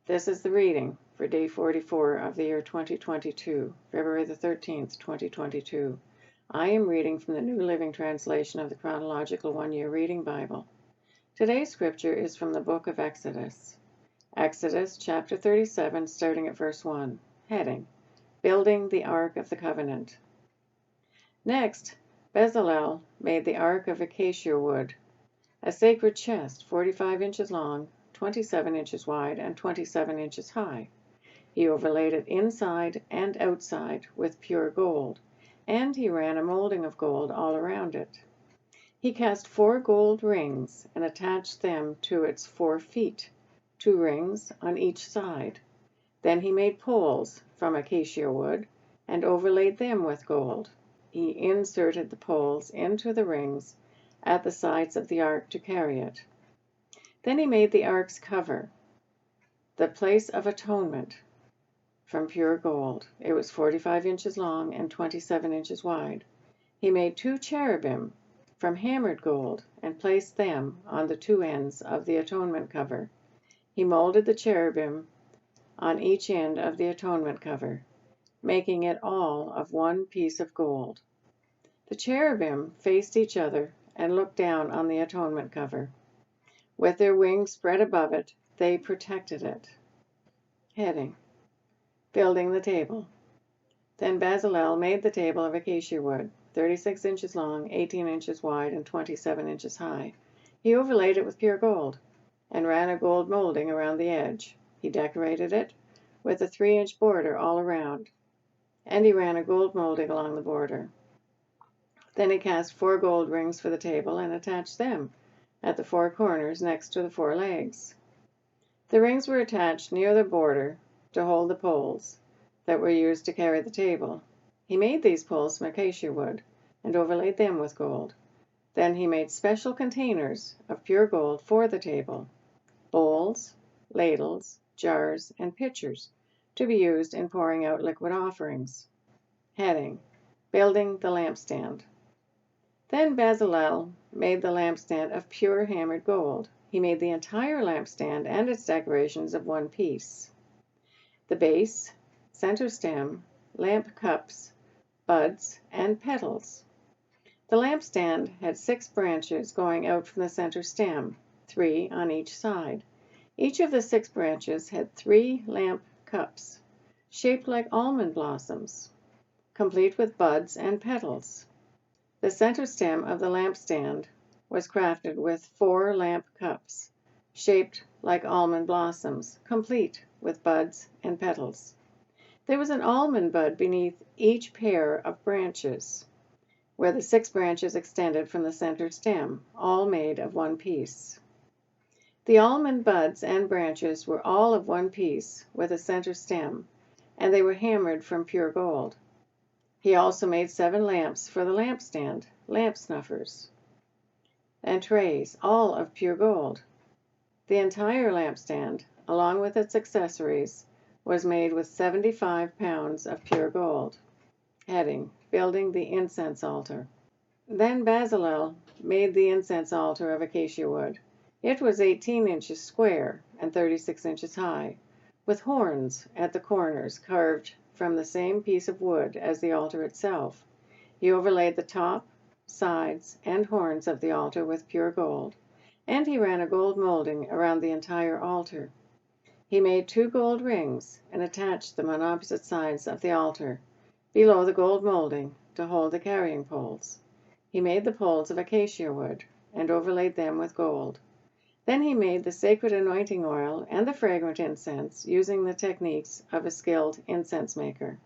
This is the reading for day 44 of the year 2022, February the 13th, 2022. I am reading from the New Living Translation of the Chronological One-Year Reading Bible. Today's scripture is from the book of Exodus. Exodus chapter 37, starting at verse 1. Heading: Building the Ark of the Covenant. Next, Bezalel made the Ark of acacia wood, a sacred chest 45 inches long, 27 inches wide, and 27 inches high. He overlaid it inside and outside with pure gold, and he ran a molding of gold all around it. He cast 4 gold rings and attached them to its 4 feet, 2 rings on each side. Then he made poles from acacia wood and overlaid them with gold. He inserted the poles into the rings at the sides of the ark to carry it. Then he made the ark's cover, the place of atonement, from pure gold. It was 45 inches long and 27 inches wide. He made 2 cherubim from hammered gold and placed them on the 2 ends of the atonement cover. He molded the cherubim on each end of the atonement cover, making it all of one piece of gold. The cherubim faced each other and looked down on the atonement cover. With their wings spread above it, they protected it. Heading: Building the table. Then Bezalel made the table of acacia wood, 36 inches long, 18 inches wide, and 27 inches high. He overlaid it with pure gold and ran a gold molding around the edge. He decorated it with a 3-inch border all around, and he ran a gold molding along the border. Then he cast 4 gold rings for the table and attached them at the 4 corners next to the 4 legs. The rings were attached near the border to hold the poles that were used to carry the table. He made these poles from acacia wood and overlaid them with gold. Then he made special containers of pure gold for the table: bowls, ladles, jars, and pitchers to be used in pouring out liquid offerings. Heading: Building the lampstand. Then Bezalel made the lampstand of pure hammered gold. He made the entire lampstand and its decorations of one piece: the base, center stem, lamp cups, buds, and petals. The lampstand had 6 branches going out from the center stem, 3 on each side. Each of the 6 branches had 3 lamp cups, shaped like almond blossoms, complete with buds and petals. The center stem of the lampstand was crafted with 4 lamp cups, shaped like almond blossoms, complete with buds and petals. There was an almond bud beneath each pair of branches, where the 6 branches extended from the center stem, all made of one piece. The almond buds and branches were all of one piece with a center stem, and they were hammered from pure gold. He also made 7 lamps for the lampstand, lamp snuffers, and trays, all of pure gold. The entire lampstand, along with its accessories, was made with 75 pounds of pure gold. Heading: Building the incense altar. Then Bezalel made the incense altar of acacia wood. It was 18 inches square and 36 inches high, with horns at the corners carved from the same piece of wood as the altar itself. He overlaid the top, sides, and horns of the altar with pure gold, and he ran a gold molding around the entire altar. He made 2 gold rings and attached them on opposite sides of the altar, below the gold molding, to hold the carrying poles. He made the poles of acacia wood and overlaid them with gold. Then he made the sacred anointing oil and the fragrant incense using the techniques of a skilled incense maker.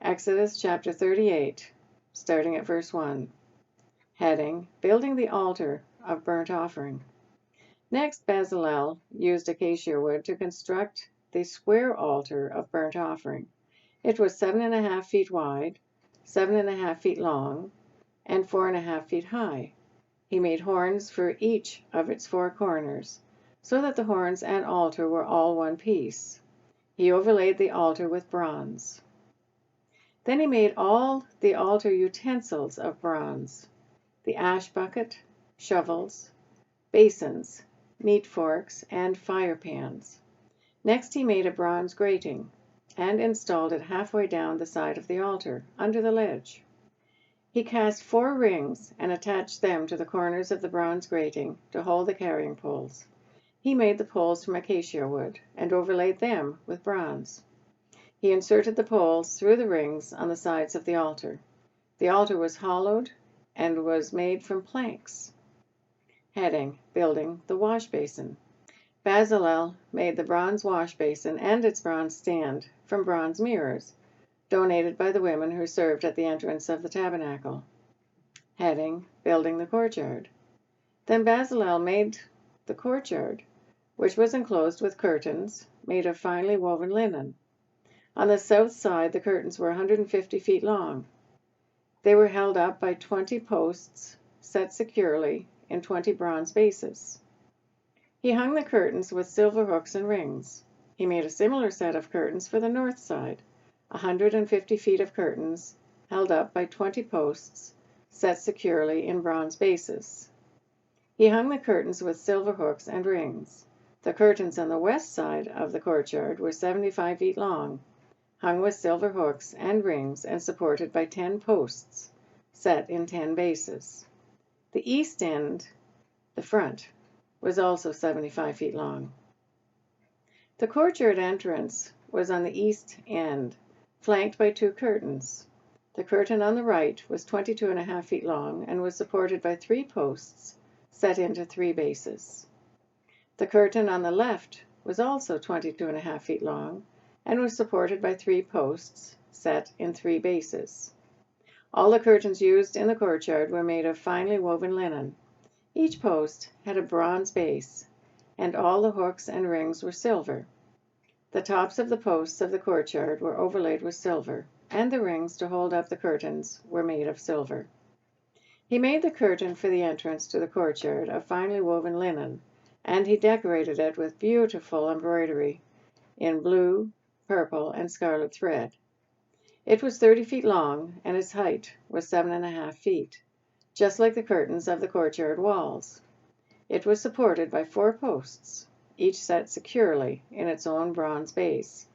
Exodus chapter 38, starting at verse 1. Heading: Building the altar of burnt offering. Next, Bezalel used acacia wood to construct the square altar of burnt offering. It was 7.5 feet wide, 7.5 feet long, and 4.5 feet high. He made horns for each of its 4 corners, so that the horns and altar were all one piece. He overlaid the altar with bronze. Then he made all the altar utensils of bronze: the ash bucket, shovels, basins, meat forks, and fire pans. Next he made a bronze grating and installed it halfway down the side of the altar, under the ledge. He cast 4 rings and attached them to the corners of the bronze grating to hold the carrying poles. He made the poles from acacia wood and overlaid them with bronze. He inserted the poles through the rings on the sides of the altar. The altar was hollowed and was made from planks. Heading: Building the wash basin. Bezalel made the bronze wash basin and its bronze stand from bronze mirrors, donated by the women who served at the entrance of the tabernacle. Heading: Building the courtyard. Then Bezalel made the courtyard, which was enclosed with curtains made of finely woven linen. On the south side, the curtains were 150 feet long. They were held up by 20 posts set securely in 20 bronze bases. He hung the curtains with silver hooks and rings. He made a similar set of curtains for the north side, 150 feet of curtains held up by 20 posts set securely in bronze bases. He hung the curtains with silver hooks and rings. The curtains on the west side of the courtyard were 75 feet long, hung with silver hooks and rings and supported by 10 posts set in 10 bases. The east end, the front, was also 75 feet long. The courtyard entrance was on the east end, flanked by 2 curtains. The curtain on the right was 22.5 feet long and was supported by 3 posts set into 3 bases. The curtain on the left was also 22.5 feet long and was supported by 3 posts set in 3 bases. All the curtains used in the courtyard were made of finely woven linen. Each post had a bronze base, and all the hooks and rings were silver. The tops of the posts of the courtyard were overlaid with silver, and the rings to hold up the curtains were made of silver. He made the curtain for the entrance to the courtyard of finely woven linen, and he decorated it with beautiful embroidery in blue, purple, and scarlet thread. It was 30 feet long, and its height was 7.5 feet. Just like the curtains of the courtyard walls. It was supported by 4 posts, each set securely in its own bronze base.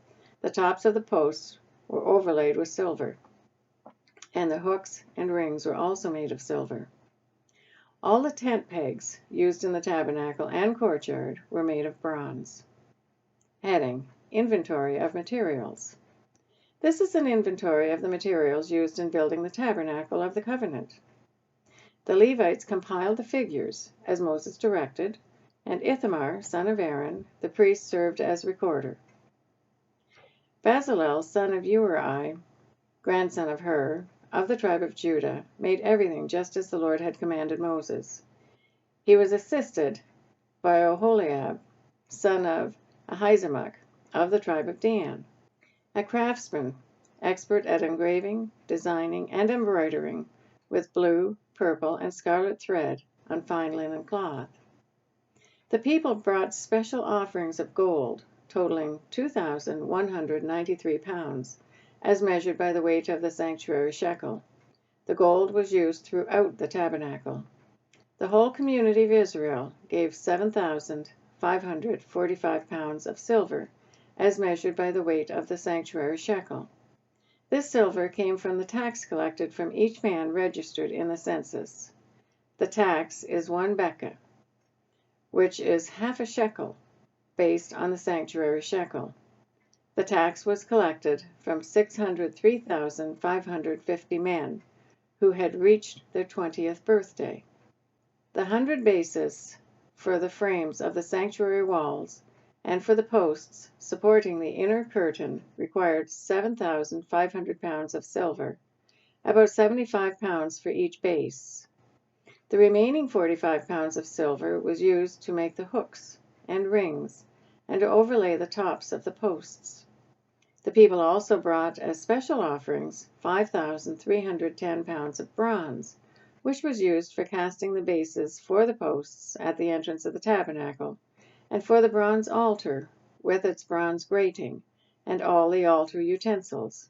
The tops of the posts were overlaid with silver, and the hooks and rings were also made of silver. All the tent pegs used in the tabernacle and courtyard were made of bronze. Heading: Inventory of materials. This is an inventory of the materials used in building the tabernacle of the covenant. The Levites compiled the figures, as Moses directed, and Ithamar, son of Aaron, the priest, served as recorder. Bezalel, son of Uri, grandson of Hur, of the tribe of Judah, made everything just as the Lord had commanded Moses. He was assisted by Oholiab, son of Ahisamach, of the tribe of Dan, a craftsman, expert at engraving, designing, and embroidering with blue, purple, and scarlet thread on fine linen cloth. The people brought special offerings of gold, totaling 2,193 pounds, as measured by the weight of the sanctuary shekel. The gold was used throughout the tabernacle. The whole community of Israel gave 7,545 pounds of silver, as measured by the weight of the sanctuary shekel. This silver came from the tax collected from each man registered in the census. The tax is 1 bekah, which is half a shekel, based on the sanctuary shekel. The tax was collected from 603,550 men who had reached their 20th birthday. The 100 bases for the frames of the sanctuary walls and for the posts supporting the inner curtain required 7,500 pounds of silver, about 75 pounds for each base. The remaining 45 pounds of silver was used to make the hooks and rings and to overlay the tops of the posts. The people also brought as special offerings 5,310 pounds of bronze, which was used for casting the bases for the posts at the entrance of the tabernacle, and for the bronze altar with its bronze grating, and all the altar utensils.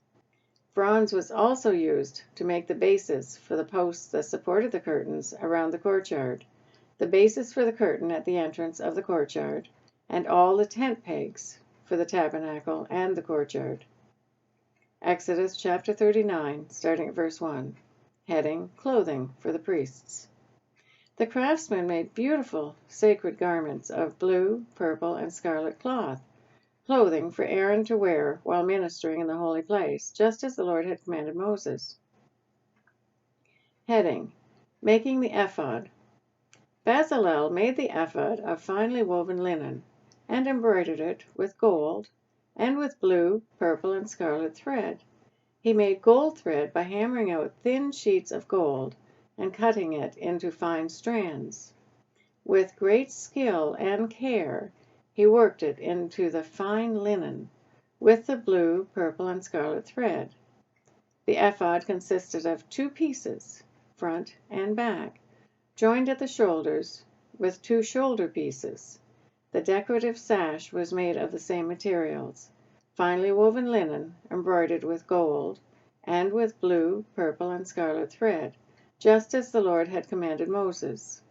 Bronze was also used to make the bases for the posts that supported the curtains around the courtyard, the bases for the curtain at the entrance of the courtyard, and all the tent pegs for the tabernacle and the courtyard. Exodus chapter 39, starting at verse 1. Heading, Clothing for the priests. The craftsmen made beautiful sacred garments of blue, purple, and scarlet cloth, clothing for Aaron to wear while ministering in the holy place, just as the Lord had commanded Moses. Heading, Making the ephod. Bezalel made the ephod of finely woven linen, and embroidered it with gold, and with blue, purple, and scarlet thread. He made gold thread by hammering out thin sheets of gold and cutting it into fine strands. With great skill and care, he worked it into the fine linen, with the blue, purple, and scarlet thread. The ephod consisted of 2 pieces, front and back, joined at the shoulders with 2 shoulder pieces. The decorative sash was made of the same materials, finely woven linen embroidered with gold, and with blue, purple, and scarlet thread, just as the Lord had commanded Moses.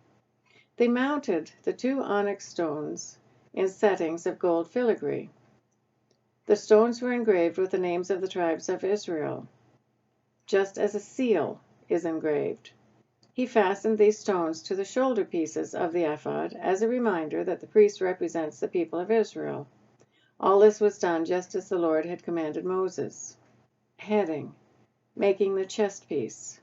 They mounted the 2 onyx stones in settings of gold filigree. The stones were engraved with the names of the tribes of Israel, just as a seal is engraved. He fastened these stones to the shoulder pieces of the ephod as a reminder that the priest represents the people of Israel. All this was done just as the Lord had commanded Moses. Heading, Making the chest piece.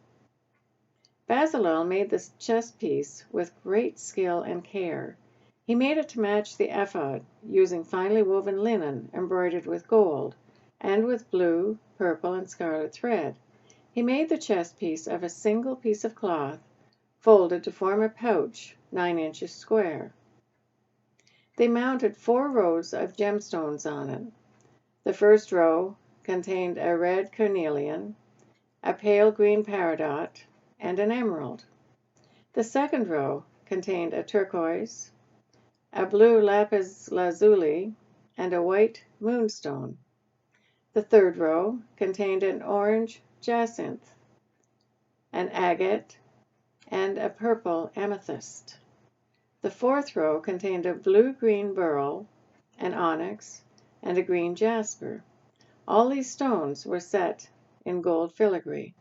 Bezalel made the chest piece with great skill and care. He made it to match the ephod, using finely woven linen embroidered with gold, and with blue, purple, and scarlet thread. He made the chest piece of a single piece of cloth, folded to form a pouch 9 inches square. They mounted 4 rows of gemstones on it. The first row contained a red carnelian, a pale green peridot, and an emerald. The second row contained a turquoise, a blue lapis lazuli, and a white moonstone. The third row contained an orange jacinth, an agate, and a purple amethyst. The fourth row contained a blue-green beryl, an onyx, and a green jasper. All these stones were set in gold filigree.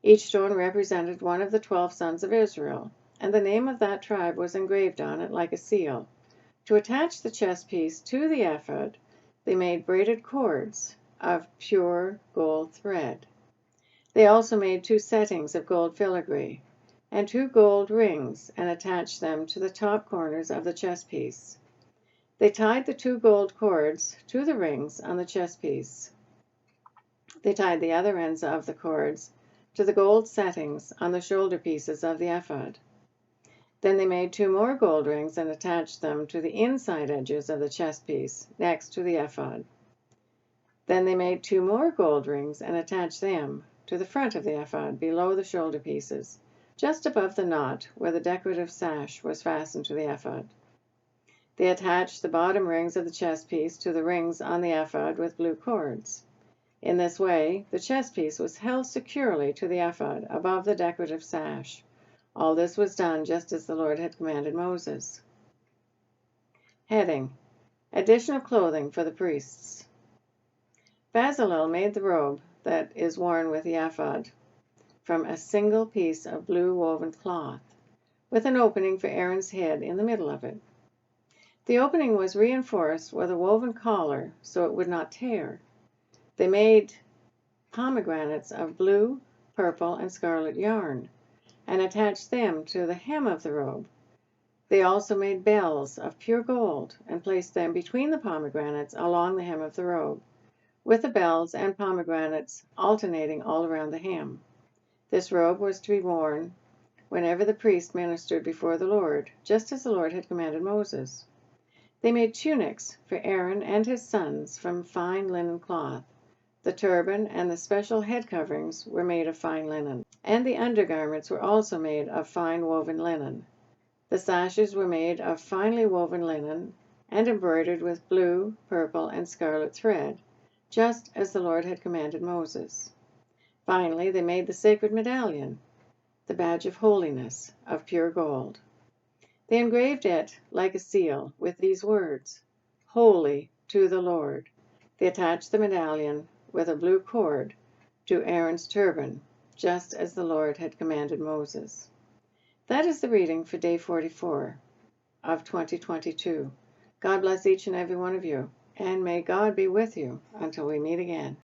Each stone represented one of the 12 sons of Israel, and the name of that tribe was engraved on it like a seal. To attach the chest piece to the ephod, they made braided cords of pure gold thread. They also made 2 settings of gold filigree, and 2 gold rings, and attached them to the top corners of the chest piece. They tied the 2 gold cords to the rings on the chest piece. They tied the other ends of the cords to the gold settings on the shoulder pieces of the ephod. Then they made 2 more gold rings and attached them to the inside edges of the chest piece next to the ephod. Then they made 2 more gold rings and attached them to the front of the ephod below the shoulder pieces, just above the knot where the decorative sash was fastened to the ephod. They attached the bottom rings of the chest piece to the rings on the ephod with blue cords. In this way, the chest piece was held securely to the ephod above the decorative sash. All this was done just as the Lord had commanded Moses. Heading, Additional clothing for the priests. Bezalel made the robe that is worn with the ephod from a single piece of blue woven cloth, with an opening for Aaron's head in the middle of it. The opening was reinforced with a woven collar so it would not tear. They made pomegranates of blue, purple, and scarlet yarn, and attached them to the hem of the robe. They also made bells of pure gold and placed them between the pomegranates along the hem of the robe, with the bells and pomegranates alternating all around the hem. This robe was to be worn whenever the priest ministered before the Lord, just as the Lord had commanded Moses. They made tunics for Aaron and his sons from fine linen cloth. The turban and the special head coverings were made of fine linen, and the undergarments were also made of fine woven linen. The sashes were made of finely woven linen and embroidered with blue, purple, and scarlet thread, just as the Lord had commanded Moses. Finally, they made the sacred medallion, the badge of holiness, of pure gold. They engraved it like a seal with these words, "Holy to the Lord. They attached the medallion with a blue cord to Aaron's turban, just as the Lord had commanded Moses. That is the reading for day 44 of 2022. God bless each and every one of you, and may God be with you until we meet again.